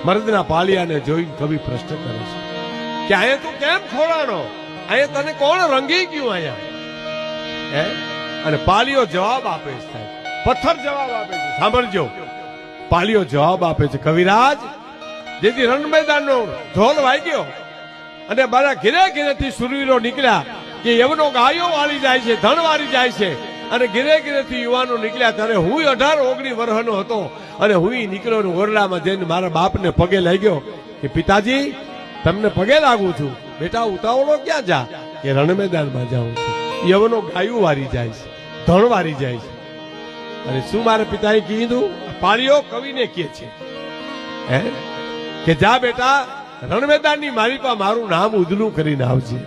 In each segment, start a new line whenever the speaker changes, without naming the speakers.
મર્દના પાલિયાને જોઈ કવિ પ્રશ્ન કરે છે કે અહીંયા તું કેમ ખોળાનો, અહીંયા તને કોણ રંગી ગયું અહીંયા હે? અને પાલિયો જવાબ આપે છે સાહેબ, પથ્થર જવાબ આપે છે. સાંભળજો, પાલિયો જવાબ આપે છે, કવિરાજ જેથી રણ મેદાનનો ઢોલ વાગ્યો અને મારા ઘેરે ઘેરેથી સુરવીરો નીકળ્યા કે યવનો ગાયો વાળી જાય છે, ધન વાળી જાય છે, અને ઘેરે ઘેરેથી યુવાનો નીકળ્યા ત્યારે હું 18-19 વર્ષનો હતો અને હું નીકળ્યો ઓરડામાં જઈને મારા બાપને પગે લાગ્યો કે પિતાજી તમને પગે લાગુ છું, બેટા ઉતાવળો ક્યાં જા? કે રણ મેદાનમાં જાઉં છું. યવનો ગાયું વાળી જાય છે, ધણ વાળી જાય છે. અને શું મારા પિતાએ કીધું? પાળીઓ કવિને કહે છે હે કે જા બેટા રણ મેદાનની મારી પાસે મારું નામ ઉજળું કરીને આવજે.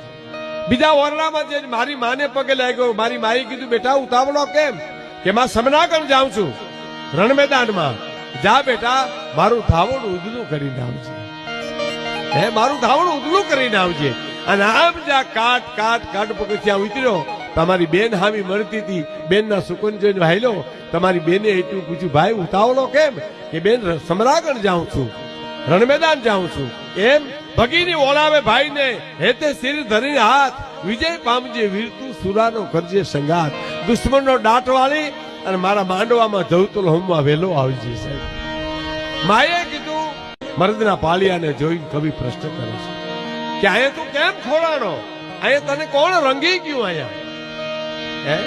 બીજા ઓરડામાં જઈને મારી માને પગે લાગ્યો. મારી માએ કીધું બેટા ઉતાવળો કેમ? કે માં સમનાગઢ જાઉં છું રણ મેદાનમાં. જા બેટા મારું ધાવણ ઉજળું કરીને આવજે, હે મારું ધાવણ ઉજળું કરીને આવજે. અને આમ જા કાટ કાટ કાટ પગથિયા ઉતર્યો. તમારી બેન હામી મળતી હતી, બેનના સુકન જોઈને વાયલો. તમારી બેને એટલું પૂછ્યું ભાઈ ઉતાવળો કેમ? કે બેન સમરાગઢ જાઉં છું, રણ મેદાન જાઉં છું. એમ ભગીની ઓળાવે ભાઈને, હેતે શિર ધરીને હાથ, વિજય પામજે વીરતું સુરાનો કરજે સંગાત. દુશ્મનનો દાટ વાળી અને મારા માંડવામાં જવતુલ હોમમાં વેલો આવજે સાહેબ. માએ કીધું, મર્દના પાલિયાને જોઈ કવિ પ્રશ્ન કરે છે કે અહીંયા તું કેમ ખોળાનો, અહીંયા તને કોણ રંગી ગયું અહીંયા હે?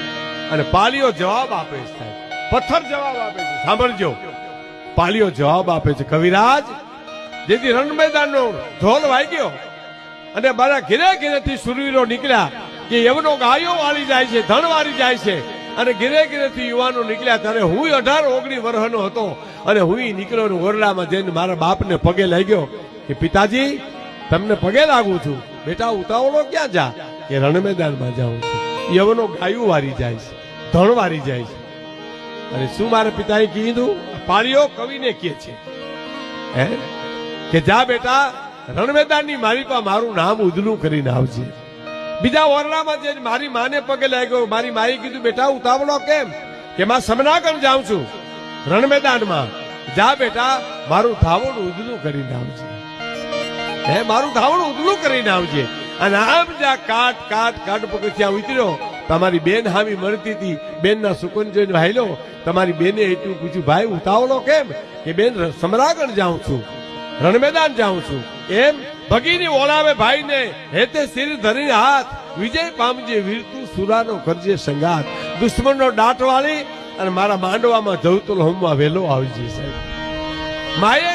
અને પાલિયો જવાબ આપે છે સાહેબ, પથ્થર જવાબ આપે છે. સાંભળજો, પાલિયો જવાબ આપે છે, કવિરાજ જેથી રણ મેદાનનો ઢોલ વાગ્યો અને મારા ઘેરે ઘેરેથી સુરવીરો નીકળ્યા કે યવનો ગાયો વાળી જાય છે, ધન વાળી જાય છે, અને ઘેરે ઘેરેથી યુવાનો નીકળ્યા ત્યારે હું 18-19 વર્ષનો હતો અને હું નીકળ્યો ઓરડામાં જઈને મારા બાપને પગે લાગ્યો કે પિતાજી તમને પગે લાગુ છું, બેટા ઉતાવળો ક્યાં જા? કે રણ મેદાનમાં જાઉં છું. યવનો ગાયું વાળી જાય છે, ધણ વાળી જાય છે. અને શું મારા પિતાએ કીધું? પાળીઓ કવિને કહે છે હે કે જા બેટા રણ મેદાનની મારી પાસે મારું નામ ઉજળું કરીને આવજે. બીજા ઓરડામાં જઈને મારી માને પગે લાગ્યો. મારી માએ કીધું બેટા ઉતાવળો કેમ? કે માં સમનાગઢ જાઉં છું રણ મેદાનમાં. જા બેટા મારું ધાવણ ઉજળું કરીને આવજે, હે મારું ધાવણ ઉજળું કરીને આવજે. અને આમ જા કાટ કાટ કાટ પગથિયા ઉતર્યો. તમારી બેન હામી મળતી હતી, બેનના સુકન જોઈને વાયલો. તમારી બેને એટલું પૂછ્યું ભાઈ ઉતાવળો કેમ? કે બેન સમરાગઢ જાઉં છું, રણ મેદાન જાઉં છું. એમ ભગીની ઓળાવે ભાઈને, હેતે શિર ધરીને હાથ, વિજય પામજે વીરતું સુરાનો કરજે સંગાત. દુશ્મનનો દાટ વાળી અને મારા માંડવામાં જવતુલ હોમમાં વેલો આવજે સાહેબ. માએ